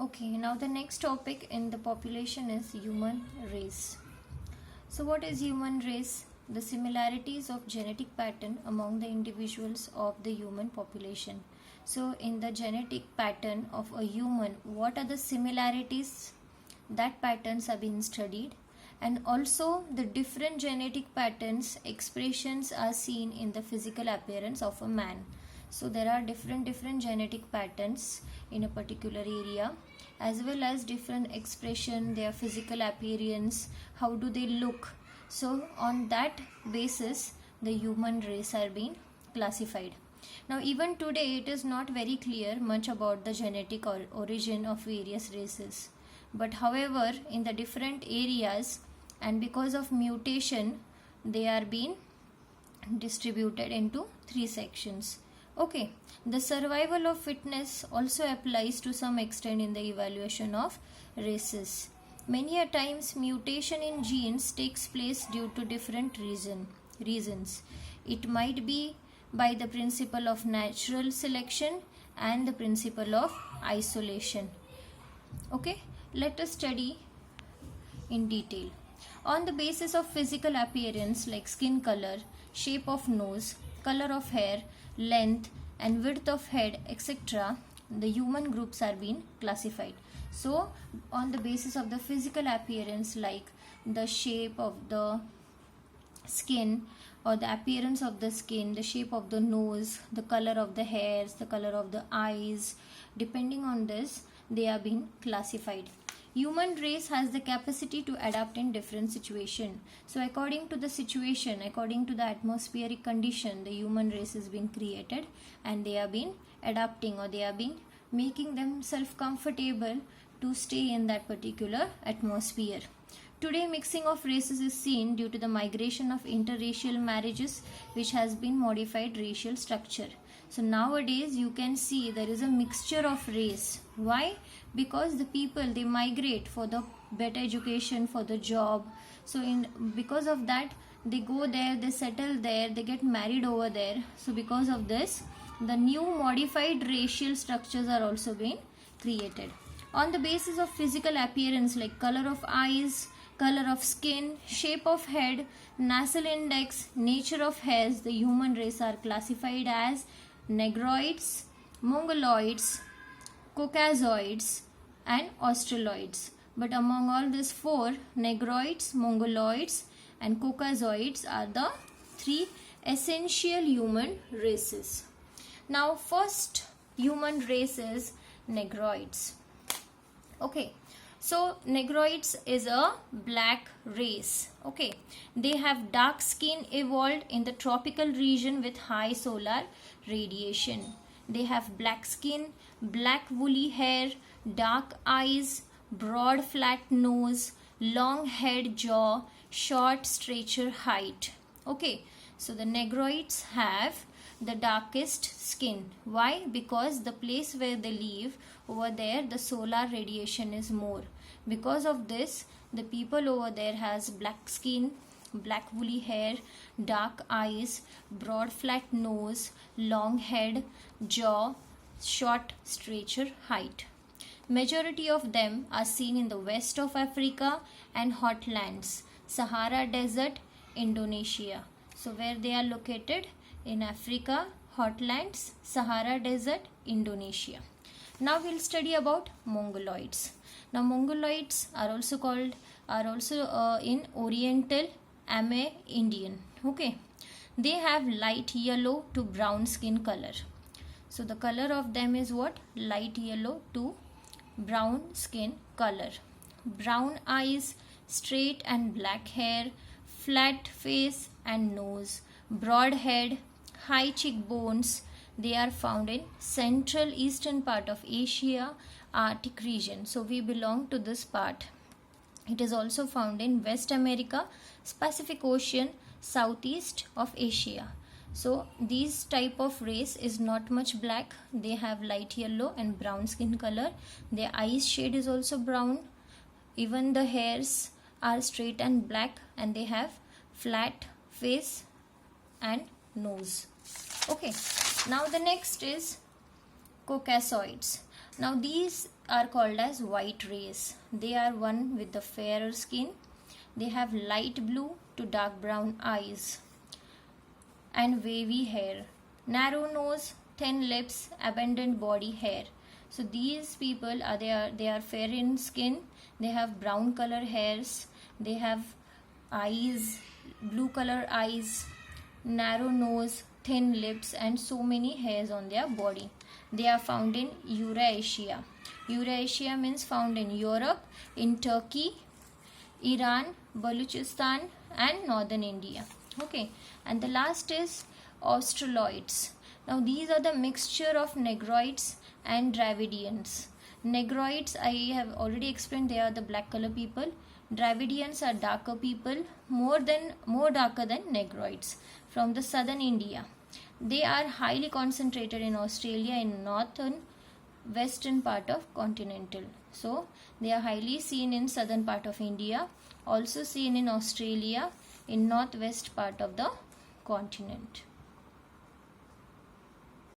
Okay, now the next topic in the population is human race. So what is human race? The similarities of genetic pattern among the individuals of the human population. So in the genetic pattern of a human, what are the similarities? That patterns have been studied, and also the different genetic patterns expressions are seen in the physical appearance of a man. So there are different genetic patterns in a particular area, as well as different expression, their physical appearance, how do they look. So on that basis the human race are being classified. Now even today it is not very clear much about the genetic origin of various races, but however in the different areas and because of mutation they are being distributed into three sections. Okay, the survival of fitness also applies to some extent in the evaluation of races. Many a times mutation in genes takes place due to different reasons. It might be by the principle of natural selection and the principle of isolation. Okay, let us study in detail. On the basis of physical appearance like skin color, shape of nose, color of hair, length and width of head, etc., the human groups are being classified. So on the basis of the physical appearance like the shape of the skin or the appearance of the skin, the shape of the nose, the color of the hairs, the color of the eyes, depending on this they are being classified. Human race has the capacity to adapt in different situation. So according to the situation, according to the atmospheric condition, the human race is being created and they are being adapting, or they are being making themselves comfortable to stay in that particular atmosphere. Today mixing of races is seen due to the migration of interracial marriages, which has been modified racial structure. So nowadays you can see there is a mixture of race. Why? Because the people, they migrate for the better education, for the job. So because of that they go there, they settle there, they get married over there. So because of this the new modified racial structures are also being created. On the basis of physical appearance like color of eyes, color of skin, shape of head, nasal index, nature of hairs, the human race are classified as Negroids, Mongoloids, Caucasoids and Australoids. But among all these four, Negroids, Mongoloids and Caucasoids are the three essential human races. Now first human race is Negroids. Okay, so Negroids is a black race. Okay, they have dark skin evolved in the tropical region with high solar radiation. They have black skin, black woolly hair, dark eyes, broad flat nose, long head, jaw, short stature, height. Okay, so the Negroids have the darkest skin. Why? Because the place where they live, over there the solar radiation is more. Because of this the people over there has black skin, black woolly hair, dark eyes, broad flat nose, long head, jaw, short stature, height. Majority of them are seen in the west of Africa and hot lands, Sahara Desert, Indonesia. So where they are located? In Africa, hotlands, Sahara Desert, Indonesia. Now we'll study about Mongoloids. Now Mongoloids are also in Oriental Ame-Indian. Okay, they have light yellow to brown skin color. So the color of them is what? Light yellow to brown skin color. Brown eyes, straight and black hair, flat face and nose, broad head, high cheekbones. They are found in central eastern part of Asia, Arctic region. So we belong to this part. It is also found in West America, Pacific Ocean, southeast of Asia. So these type of race is not much black. They have light yellow and brown skin color. Their eyes shade is also brown. Even the hairs are straight and black, and they have flat face and nose. Okay, now the next is Caucasoids. Now these are called as white race. They are one with the fairer skin. They have light blue to dark brown eyes and wavy hair, narrow nose, thin lips, abundant body hair. So these people are they are fair in skin. They have brown color hairs. They have eyes, blue color eyes, narrow nose, thin lips, and so many hairs on their body. They are found in Eurasia. Eurasia means found in Europe, in Turkey, Iran, Baluchistan, and northern India. Okay, and the last is Australoids. Now these are the mixture of Negroids and Dravidians. Negroids, I have already explained, they are the black color people. Dravidians are darker people, more darker than Negroids, from the southern India. They are highly concentrated in Australia, in northern western part of continental. So they are highly seen in southern part of India, also seen in Australia, in northwest part of the continent.